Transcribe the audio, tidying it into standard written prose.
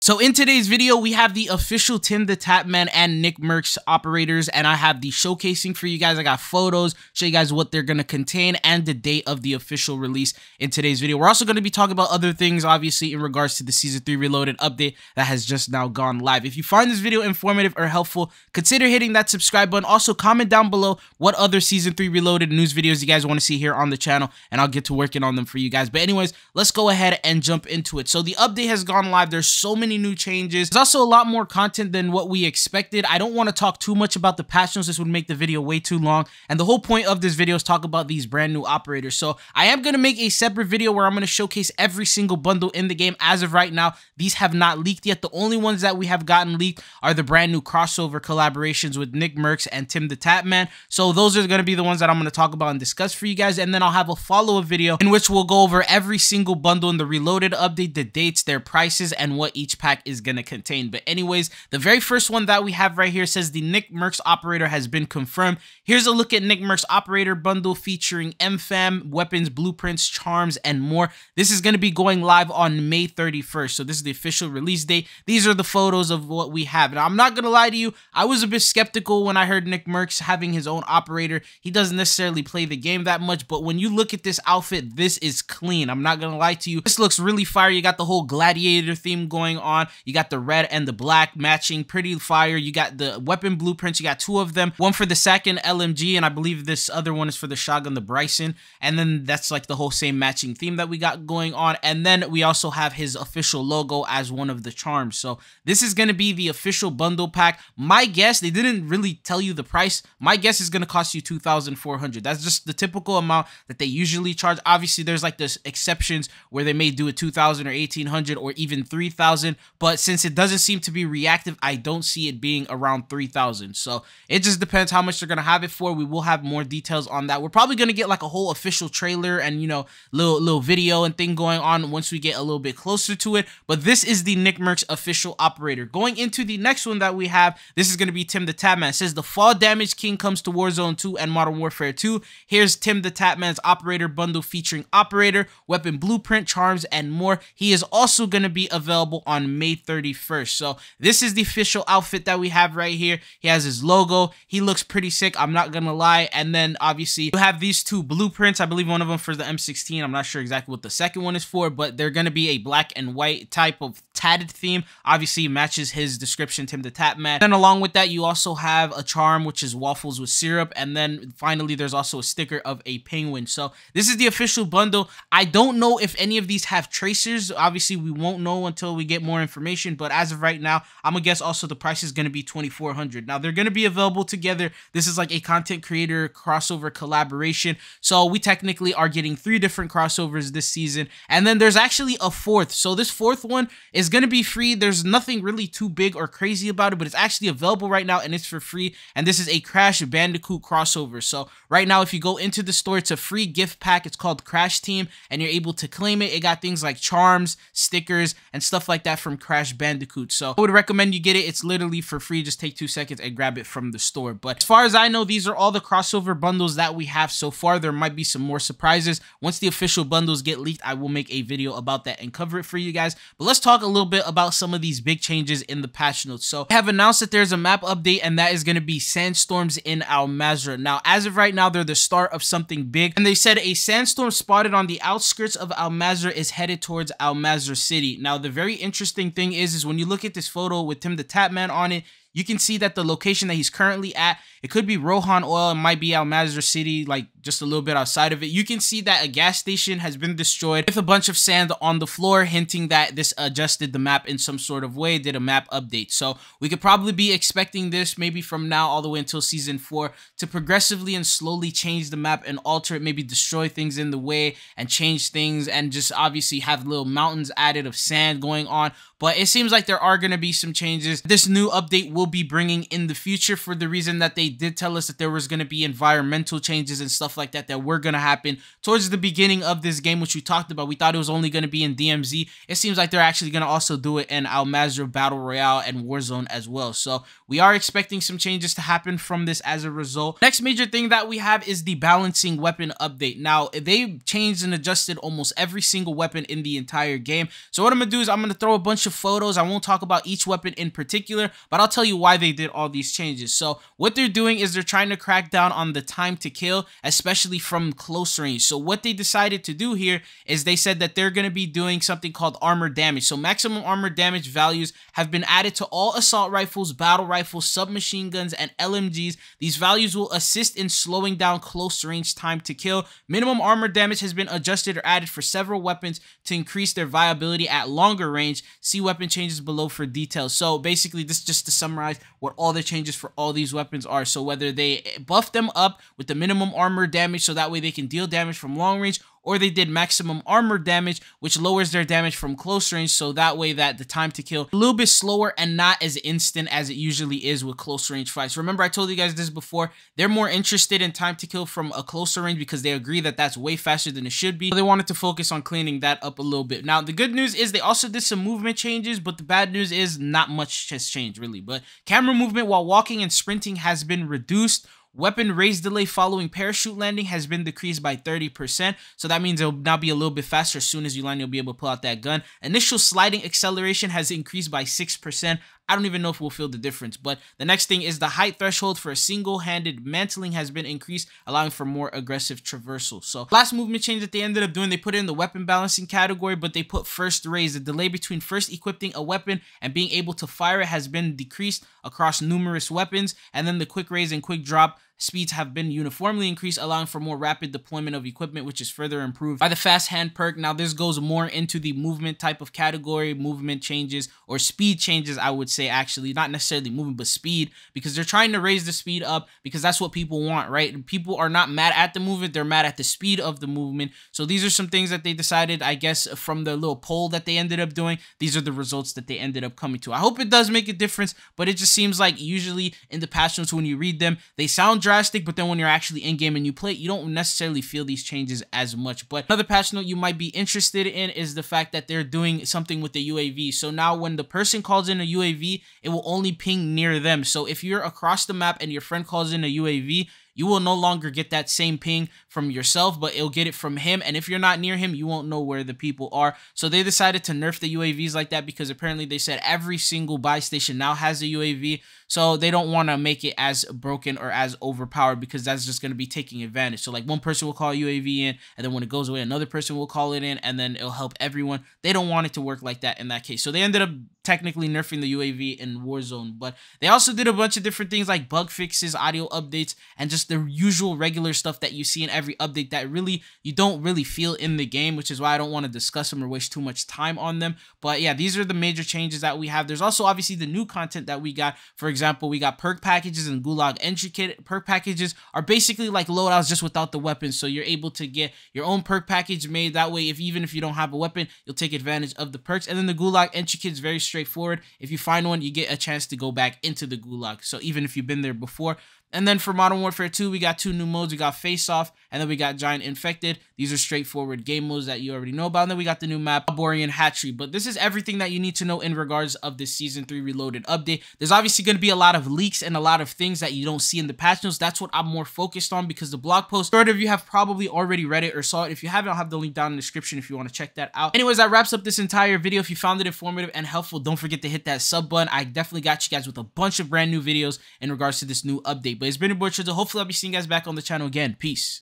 So in today's video, we have the official TimTheTatman and NICKMERCS operators, and I have the showcasing for you guys. I got photos, show you guys what they're going to contain, and the date of the official release in today's video. We're also going to be talking about other things, obviously, in regards to the Season 3 Reloaded update that has just now gone live. If you find this video informative or helpful, consider hitting that subscribe button. Also, comment down below what other Season 3 Reloaded news videos you guys want to see here on the channel, and I'll get to working on them for you guys. But anyways, let's go ahead and jump into it. So the update has gone live. There's so many new changes. There's also a lot more content than what we expected. I don't want to talk too much about the patch notes. This would make the video way too long, and the whole point of this video is talk about these brand new operators. So I am going to make a separate video where I'm going to showcase every single bundle in the game. As of right now, these have not leaked yet. The only ones that we have gotten leaked are the brand new crossover collaborations with NICKMERCS and TimTheTatman. So those are going to be the ones that I'm going to talk about and discuss for you guys, and then I'll have a follow-up video in which we'll go over every single bundle in the Reloaded update, the dates, their prices, and what each pack is going to contain. But anyways, the very first one that we have right here says the NICKMERCS operator has been confirmed. Here's a look at NICKMERCS operator bundle featuring MFAM, weapons, blueprints, charms, and more. This is going to be going live on May 31st. So this is the official release date. These are the photos of what we have. Now, I'm not going to lie to you. I was a bit skeptical when I heard NICKMERCS having his own operator. He doesn't necessarily play the game that much, but when you look at this outfit, this is clean. I'm not going to lie to you. This looks really fire. You got the whole gladiator theme going on. You got the red and the black matching, pretty fire. You got the weapon blueprints. You got two of them, one for the second LMG, and I believe this other one is for the shotgun, the Bryson. And then that's like the whole same matching theme that we got going on. And then we also have his official logo as one of the charms. So this is going to be the official bundle pack. My guess, they didn't really tell you the price. My guess is going to cost you $2,400. That's just the typical amount that they usually charge. Obviously, there's like this exceptions where they may do it $2,000 or $1,800 or even $3,000. But since it doesn't seem to be reactive, I don't see it being around $3,000. So it just depends how much they're going to have it for. We will have more details on that. We're probably going to get like a whole official trailer and, you know, little video and thing going on once we get a little bit closer to it. But this is the NICKMERCS official operator. Going into the next one that we have, this is going to be TimTheTatman. It says the Fall Damage King comes to Warzone 2 and Modern Warfare 2. Here's TimTheTatman's operator bundle featuring operator, weapon blueprint, charms, and more. He is also going to be available on May 31st. So this is the official outfit that we have right here. He has his logo. He looks pretty sick, I'm not gonna lie. And then obviously you have these two blueprints. I believe one of them for the M16. I'm not sure exactly what the second one is for, but they're gonna be a black and white type of tatted theme. Obviously matches his description, TimTheTatman. Then along with that, you also have a charm, which is waffles with syrup. And then finally, there's also a sticker of a penguin. So this is the official bundle. I don't know if any of these have tracers. Obviously, we won't know until we get more information. But as of right now, I'm gonna guess also the price is gonna be $2,400. Now, they're gonna be available together. This is like a content creator crossover collaboration. So we technically are getting 3 different crossovers this season. And then there's actually a fourth. So this fourth one is going to be free. There's nothing really too big or crazy about it, but it's actually available right now and it's for free. And this is a Crash Bandicoot crossover. So right now, if you go into the store, it's a free gift pack. It's called Crash Team, and you're able to claim it. It got things like charms, stickers, and stuff like that from Crash Bandicoot. So I would recommend you get it. It's literally for free. Just take 2 seconds and grab it from the store. But as far as I know, these are all the crossover bundles that we have so far. There might be some more surprises. Once the official bundles get leaked, I will make a video about that and cover it for you guys. But let's talk a little bit about some of these big changes in the patch notes. So they have announced that there's a map update, and that is going to be sandstorms in Al Mazrah. Now, as of right now, they're the start of something big, and they said a sandstorm spotted on the outskirts of Al Mazrah is headed towards Al Mazrah City. Now, the very interesting thing is when you look at this photo with TimTheTatman on it, you can see that the location that he's currently at, it could be Rohan Oil, it might be Al Mazrah City, like just a little bit outside of it. You can see that a gas station has been destroyed with a bunch of sand on the floor, hinting that this adjusted the map in some sort of way, did a map update. So we could probably be expecting this maybe from now all the way until Season 4 to progressively and slowly change the map and alter it, maybe destroy things in the way and change things, and just obviously have little mountains added of sand going on. But it seems like there are going to be some changes this new update will be bringing in the future, for the reason that they did tell us that there was going to be environmental changes and stuff like that were going to happen towards the beginning of this game, which we talked about. We thought it was only going to be in DMZ. It seems like they're actually going to also do it in Al Mazrah Battle Royale and Warzone as well. So we are expecting some changes to happen from this as a result. Next major thing that we have is the balancing weapon update. Now, they changed and adjusted almost every single weapon in the entire game. So what I'm going to do is I'm going to throw a bunch of photos. I won't talk about each weapon in particular, but I'll tell you why they did all these changes. So what they're doing is they're trying to crack down on the time to kill, especially from close range. So what they decided to do here is they said that they're going to be doing something called armor damage. So maximum armor damage values have been added to all assault rifles, battle rifles, submachine guns, and LMGs. These values will assist in slowing down close range time to kill. Minimum armor damage has been adjusted or added for several weapons to increase their viability at longer range. See weapon changes below for details. So basically, this is just to summarize what all the changes for all these weapons are. So whether they buff them up with the minimum armor damage so that way they can deal damage from long range, or they did maximum armor damage, which lowers their damage from close range, so that way that the time to kill a little bit slower and not as instant as it usually is with close range fights. Remember, I told you guys this before, they're more interested in time to kill from a closer range because they agree that that's way faster than it should be. So they wanted to focus on cleaning that up a little bit. Now, the good news is they also did some movement changes, but the bad news is not much has changed really. But camera movement while walking and sprinting has been reduced. Weapon raise delay following parachute landing has been decreased by 30%. So that means it'll now be a little bit faster. As soon as you land, you'll be able to pull out that gun. Initial sliding acceleration has increased by 6%. I don't even know if we'll feel the difference. But the next thing is the height threshold for a single-handed mantling has been increased, allowing for more aggressive traversal. So last movement change that they ended up doing, they put it in the weapon balancing category, but they put first raise. The delay between first equipping a weapon and being able to fire it has been decreased across numerous weapons. And then the quick raise and quick drop speeds have been uniformly increased, allowing for more rapid deployment of equipment, which is further improved by the fast hand perk. Now, this goes more into the movement type of category, movement changes or speed changes, I would say, actually, not necessarily movement, but speed, because they're trying to raise the speed up because that's what people want, right? People are not mad at the movement, they're mad at the speed of the movement. So these are some things that they decided, I guess, from the little poll that they ended up doing. These are the results that they ended up coming to. I hope it does make a difference, but it just seems like usually in the patch notes, when you read them, they sound drastic, but then when you're actually in game and you play, you don't necessarily feel these changes as much. But another patch note you might be interested in is the fact that they're doing something with the UAV. So now when the person calls in a UAV, it will only ping near them. So if you're across the map and your friend calls in a UAV, you will no longer get that same ping from yourself, but it'll get it from him. And if you're not near him, you won't know where the people are. So they decided to nerf the UAVs like that because apparently they said every single buy station now has a UAV. So they don't want to make it as broken or as overpowered because that's just going to be taking advantage. So like one person will call a UAV in, and then when it goes away, another person will call it in, and then it'll help everyone. They don't want it to work like that in that case. So they ended up technically nerfing the UAV in Warzone, but they also did a bunch of different things like bug fixes, audio updates, and just the usual regular stuff that you see in every update that really you don't really feel in the game, which is why I don't want to discuss them or waste too much time on them. But yeah, these are the major changes that we have. There's also obviously the new content that we got. For example, we got perk packages and Gulag entry kit. Perk packages are basically like loadouts just without the weapons, so you're able to get your own perk package made. That way, even if you don't have a weapon, you'll take advantage of the perks. And then the Gulag entry kit is very straightforward. If you find one, you get a chance to go back into the Gulag, so even if you've been there before. And then for Modern Warfare 2, we got two new modes. We got Face Off, and then we got Giant Infected. These are straightforward game modes that you already know about. And then we got the new map, Borean Hatchery. But this is everything that you need to know in regards of this Season 3 Reloaded update. There's obviously going to be a lot of leaks and a lot of things that you don't see in the patch notes. That's what I'm more focused on because the blog post, sort of, you have probably already read it or saw it. If you haven't, I'll have the link down in the description if you want to check that out. Anyways, that wraps up this entire video. If you found it informative and helpful, don't forget to hit that sub button. I definitely got you guys with a bunch of brand new videos in regards to this new update. But it's been your boy Trizzle. Hopefully I'll be seeing you guys back on the channel again. Peace.